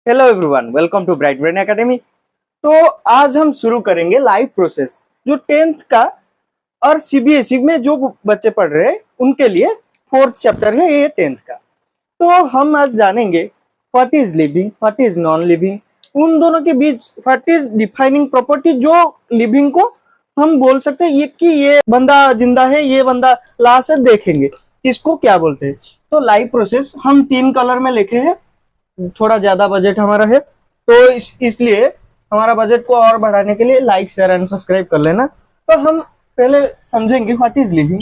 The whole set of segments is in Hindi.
Hello everyone, welcome to Bright Brain Academy. तो आज हम शुरू करेंगे लाइव प्रोसेस जो टेंथ का और सीबीएसई में जो बच्चे पढ़ रहे हैं उनके लिए फोर्थ चैप्टर है ये टेंथ का। तो हम आज जानेंगे what is living, what is non living, उन दोनों के बीच व्हाट इज डिफाइनिंग प्रॉपर्टी जो लिविंग को हम बोल सकते हैं ये कि ये बंदा जिंदा है, ये बंदा लाश है, देखेंगे इसको क्या बोलते हैं। तो लाइव प्रोसेस हम 3 कलर में लिखे हैं। थोड़ा ज्यादा बजट हमारा है तो इसलिए हमारा बजट को और बढ़ाने के लिए लाइक शेयर एंड सब्सक्राइब कर लेना। तो हम पहले समझेंगे what is living,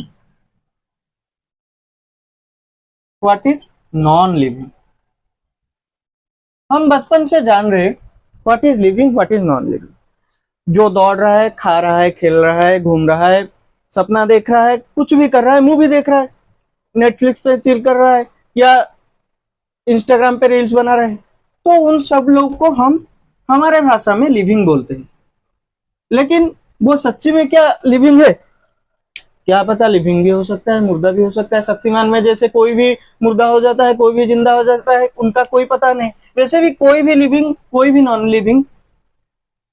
what is non living. हम बचपन से जान रहे what is living, what is non living. जो दौड़ रहा है, खा रहा है, खेल रहा है, घूम रहा है, सपना देख रहा है, कुछ भी कर रहा है, मूवी देख रहा है, नेटफ्लिक्स पे चिल कर रहा है या इंस्टाग्राम पे रील्स बना रहे हैं, तो उन सब लोग को हम हमारे भाषा में लिविंग बोलते हैं। लेकिन वो सच्ची में क्या लिविंग है? क्या पता, लिविंग भी हो सकता है, मुर्दा भी हो सकता है। शक्तिमान में जैसे कोई भी मुर्दा हो जाता है, कोई भी जिंदा हो जाता है, उनका कोई पता नहीं। वैसे भी कोई भी लिविंग, कोई भी नॉन लिविंग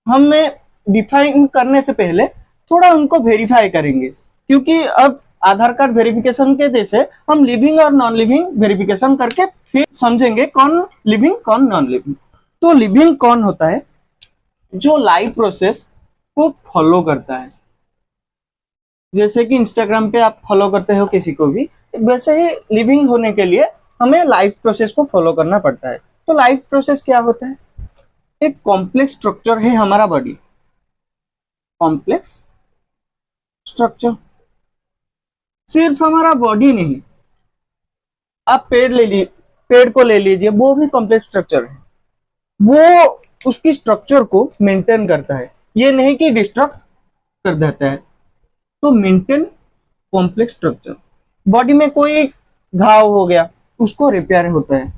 हमें डिफाइन करने से पहले थोड़ा उनको वेरीफाई करेंगे, क्योंकि अब आधार कार्ड वेरिफिकेशन के जैसे हम लिविंग और नॉन लिविंग वेरिफिकेशन करके फिर समझेंगे कौन लिविंग कौन नॉन लिविंग। तो लिविंग कौन होता है? जो लाइव प्रोसेस को फॉलो करता है। जैसे कि इंस्टाग्राम पे आप फॉलो करते हो किसी को भी, वैसे ही लिविंग होने के लिए हमें लाइव प्रोसेस को फॉलो करना पड़ता है। तो लाइव प्रोसेस क्या होता है? एक कॉम्प्लेक्स स्ट्रक्चर है हमारा बॉडी, कॉम्प्लेक्स स्ट्रक्चर। सिर्फ हमारा बॉडी नहीं, आप पेड़ को ले लीजिए, वो भी कॉम्प्लेक्स स्ट्रक्चर है। वो उसकी स्ट्रक्चर को मेंटेन करता है, ये नहीं कि डिस्ट्रक्ट कर देता है। तो मेंटेन कॉम्प्लेक्स स्ट्रक्चर। बॉडी में कोई घाव हो गया, उसको रिपेयर होता है,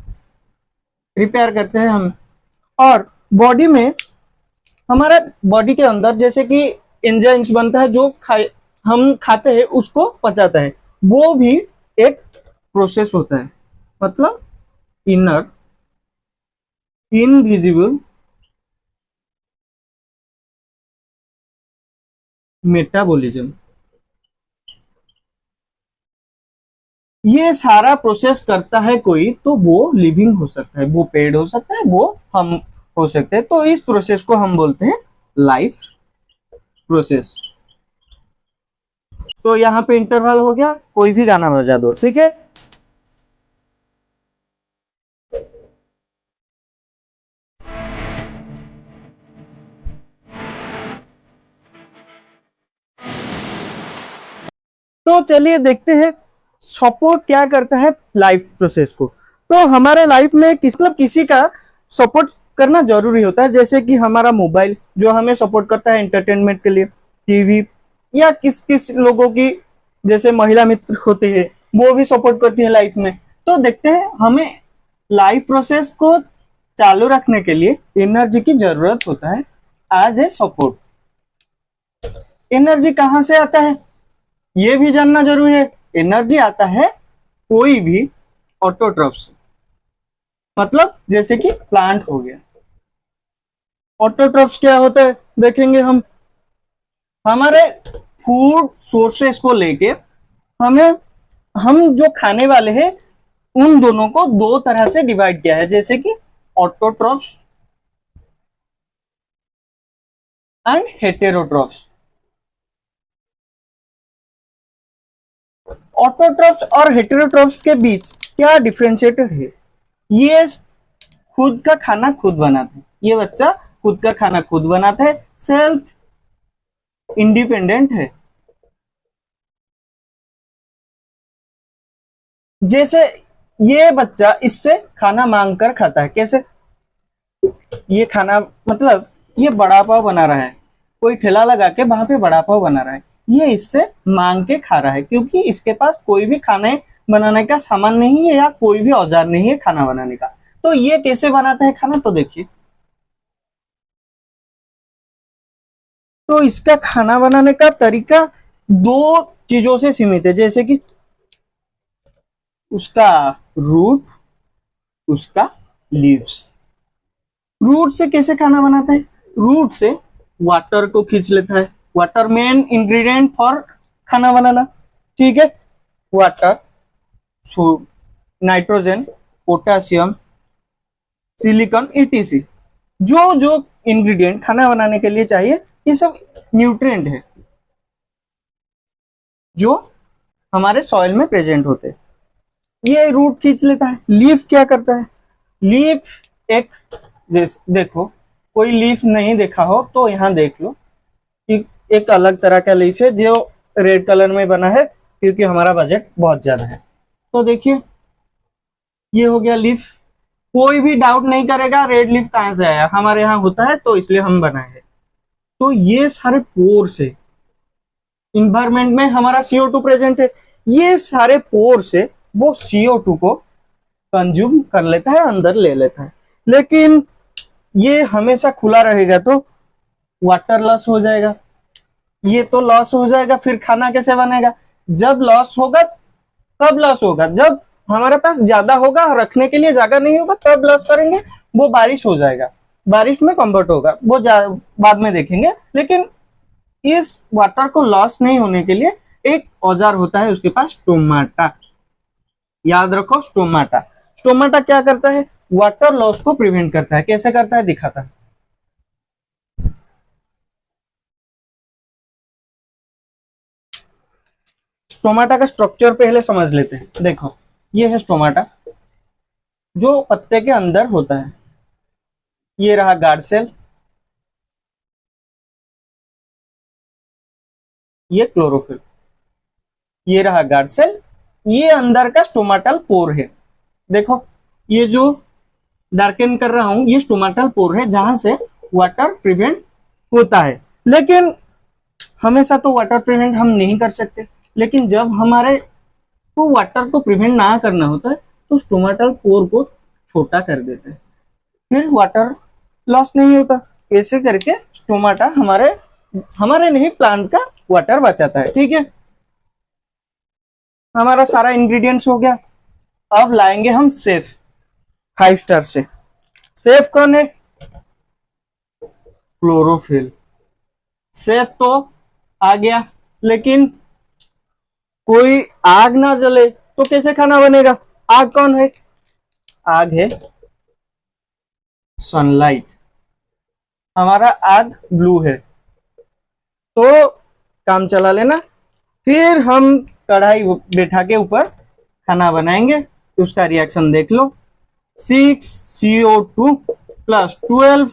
रिपेयर करते हैं हम। और बॉडी में हमारा बॉडी के अंदर जैसे कि एंजाइम्स बनता है, जो हम खाते हैं उसको पचाता है, वो भी एक प्रोसेस होता है। मतलब इनर इनविजिबल मेटाबॉलिज्म। ये सारा प्रोसेस करता है कोई, तो वो लिविंग हो सकता है, वो पेड़ हो सकता है, वो हम हो सकते हैं। तो इस प्रोसेस को हम बोलते हैं लाइफ प्रोसेस। तो यहाँ पे इंटरवल हो गया, कोई भी गाना बजा दो, ठीक है। तो चलिए देखते हैं सपोर्ट क्या करता है लाइफ प्रोसेस को। तो हमारे लाइफ में किसी का सपोर्ट करना जरूरी होता है। जैसे कि हमारा मोबाइल जो हमें सपोर्ट करता है एंटरटेनमेंट के लिए, टीवी, या किस किस लोगों की जैसे महिला मित्र होती है वो भी सपोर्ट करती है लाइफ में। तो देखते हैं हमें लाइफ प्रोसेस को चालू रखने के लिए एनर्जी की जरूरत होता है एज ए सपोर्ट। एनर्जी कहाँ से आता है ये भी जानना जरूरी है। एनर्जी आता है कोई भी ऑटोट्रॉफ से, मतलब जैसे कि प्लांट हो गया। ऑटोट्रॉफ्स क्या होता है देखेंगे हम। हमारे फूड सोर्सेस को लेके हमें, हम जो खाने वाले हैं उन दोनों को दो तरह से डिवाइड किया है, जैसे कि ऑटोट्रॉफ्स एंड हेटेरोट्रॉफ्स। ऑटोट्रॉफ्स और हेटेरोट्रॉफ्स के बीच क्या डिफरेंशिएटर है? ये खुद का खाना खुद बनाते हैं, ये बच्चा खुद का खाना खुद बनाता है, सेल्फ इंडिपेंडेंट है। जैसे ये बच्चा इससे खाना मांग कर खाता है। कैसे? ये खाना मतलब ये बड़ा पाव बना रहा है, कोई ठेला लगा के वहां पे बड़ा पाव बना रहा है, ये इससे मांग के खा रहा है, क्योंकि इसके पास कोई भी खाने बनाने का सामान नहीं है या कोई भी औजार नहीं है खाना बनाने का। तो ये कैसे बनाता है खाना, तो देखिए। तो इसका खाना बनाने का तरीका दो चीजों से सीमित है, जैसे कि उसका रूट, उसका लीव्स। रूट से कैसे खाना बनाता है? रूट से वाटर को खींच लेता है। वाटर मेन इंग्रेडिएंट फॉर खाना बनाना, ठीक है। Water, nitrogen, potassium, silicon, etc, जो जो इंग्रेडिएंट खाना बनाने के लिए चाहिए, ये सब न्यूट्रिएंट है जो हमारे सॉइल में प्रेजेंट होते हैं। ये रूट खींच लेता है। लीफ क्या करता है? लीफ एक, देखो, कोई लीफ नहीं देखा हो तो यहाँ देख लो कि एक अलग तरह का लीफ है जो रेड कलर में बना है, क्योंकि हमारा बजट बहुत ज्यादा है। तो देखिए, ये हो गया लीफ। कोई भी डाउट नहीं करेगा रेड लीफ कहाँ से आया, हमारे यहाँ होता है तो इसलिए हम बनाए हैं। तो ये सारे पोर से, इन्वायरमेंट में हमारा CO2 प्रेजेंट है, ये सारे पोर से वो CO2 को कंज्यूम कर लेता है, अंदर ले लेता है। लेकिन ये हमेशा खुला रहेगा तो वाटर लॉस हो जाएगा, ये तो लॉस हो जाएगा, फिर खाना कैसे बनेगा? जब लॉस होगा, कब लॉस होगा? जब हमारे पास ज्यादा होगा, रखने के लिए जगह नहीं होगा, तब लॉस करेंगे। वो बारिश हो जाएगा, बारिश में कन्वर्ट होगा, वो बाद में देखेंगे। लेकिन इस वाटर को लॉस नहीं होने के लिए एक औजार होता है उसके पास, स्टोमाटा। याद रखो, स्टोमाटा। स्टोमाटा क्या करता है? वाटर लॉस को प्रिवेंट करता है। कैसे करता है दिखाता है। स्टोमाटा का स्ट्रक्चर पहले समझ लेते हैं। देखो, ये है स्टोमाटा जो पत्ते के अंदर होता है। ये रहा गार्ड सेल, ये क्लोरोफिल, ये रहा गार्ड सेल, ये अंदर का स्टोमाटल पोर है। देखो, ये जो डार्कन कर रहा हूं, ये स्टोमाटल पोर है जहां से वाटर प्रिवेंट होता है। लेकिन हमेशा तो वाटर प्रिवेंट हम नहीं कर सकते। लेकिन जब हमारे को वाटर को प्रिवेंट ना करना होता है तो स्टोमाटल पोर को छोटा कर देते हैं, फिर वाटर लॉस नहीं होता। ऐसे करके स्टोमाटा हमारे हमारे नहीं, प्लांट का वाटर बचाता है। ठीक है, हमारा सारा इंग्रेडिएंट्स हो गया। अब लाएंगे हम सेफ, 5 स्टार से। सेफ कौन है? क्लोरोफिल। सेफ तो आ गया, लेकिन कोई आग ना जले तो कैसे खाना बनेगा? आग कौन है? आग है सनलाइट। हमारा आग ब्लू है, तो काम चला लेना। फिर हम कढ़ाई बैठा के ऊपर खाना बनाएंगे। उसका रिएक्शन देख लो। 6CO2 plus 12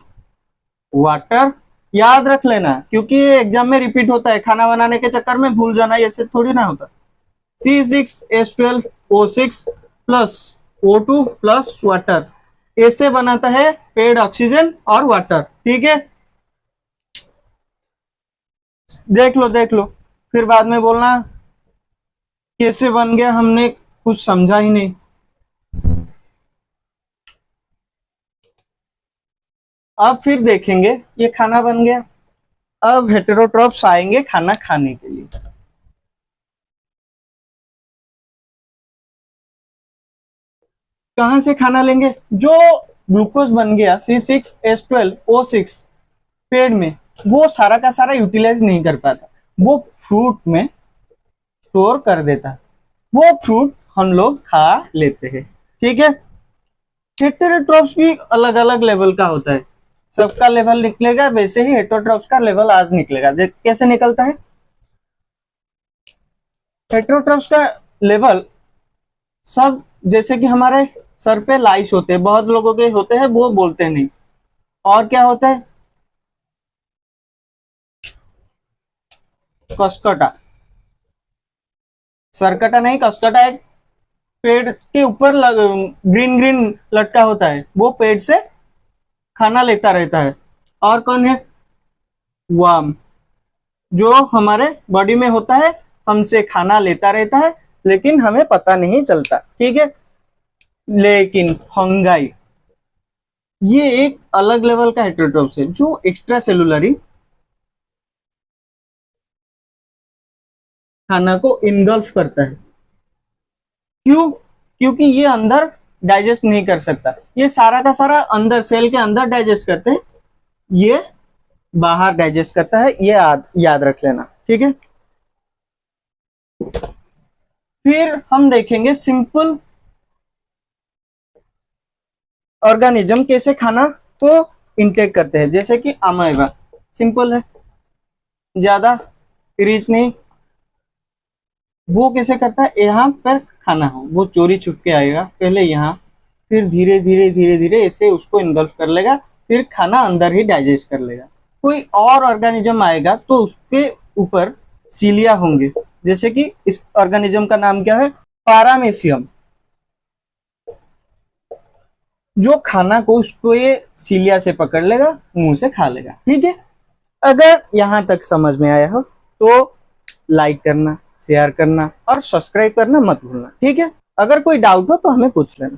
water. याद रख लेना, क्योंकि एग्जाम में रिपीट होता है, खाना बनाने के चक्कर में भूल जाना, ऐसे थोड़ी ना होता। C6H12O6 plus O2 plus water, ऐसे बनाता है पेड़ ऑक्सीजन और वाटर। ठीक है, देख लो देख लो, फिर बाद में बोलना कैसे बन गया, हमने कुछ समझा ही नहीं। अब फिर देखेंगे ये खाना बन गया। अब हेटेरोट्रॉफ्स आएंगे खाना खाने के लिए। कहां से खाना लेंगे? जो ग्लूकोज बन गया C6H12O6 पेड़ में, वो सारा का सारा यूटिलाइज नहीं कर पाता, वो फ्रूट में स्टोर कर देता। वो फ्रूट हम लोग खा लेते हैं। ठीक है, हेटेरोट्रॉफ्स भी अलग अलग लेवल का होता है, सबका लेवल निकलेगा। वैसे ही हेटेरोट्रॉफ्स का लेवल आज निकलेगा। कैसे निकलता है? हेटेरोट्रॉफ्स का लेवल सब, जैसे कि हमारे सर पे लाइस होते हैं, बहुत लोगों के होते हैं, वो बोलते नहीं। और क्या होता है? कसकटा, सरकटा नहीं, कसकटा एक पेड़ के ऊपर ग्रीन ग्रीन लटका होता है, वो पेड़ से खाना लेता रहता है। और कौन है? वर्म, जो हमारे बॉडी में होता है, हमसे खाना लेता रहता है, लेकिन हमें पता नहीं चलता। ठीक है, लेकिन फंगाई ये एक अलग लेवल का हेटेरोट्रॉफ्स है, जो एक्स्ट्रा सेलुलरी खाना को इनगल्फ करता है। क्यों? क्योंकि ये अंदर डाइजेस्ट नहीं कर सकता। ये सारा का सारा अंदर सेल के अंदर डाइजेस्ट करते हैं, ये बाहर डाइजेस्ट करता है, ये याद रख लेना, ठीक है। फिर हम देखेंगे सिंपल ऑर्गेनिज्म कैसे खाना को इंटेक करते हैं, जैसे कि अमीबा, सिंपल है, ज्यादा रिच नहीं। वो कैसे करता है, यहाँ पर खाना हो, वो चोरी छुप के आएगा पहले यहाँ, फिर धीरे धीरे धीरे धीरे ऐसे उसको इन्गल्फ कर लेगा, फिर खाना अंदर ही डाइजेस्ट कर लेगा। कोई और ऑर्गेनिज्म आएगा तो उसके ऊपर सीलिया होंगे, जैसे कि इस ऑर्गेनिज्म का नाम क्या है, पारामेसियम। जो खाना को उसको ये सीलिया से पकड़ लेगा, मुंह से खा लेगा, ठीक है। अगर यहां तक समझ में आया हो तो लाइक करना, शेयर करना और सब्सक्राइब करना मत भूलना, ठीक है। अगर कोई डाउट हो तो हमें पूछ लेना।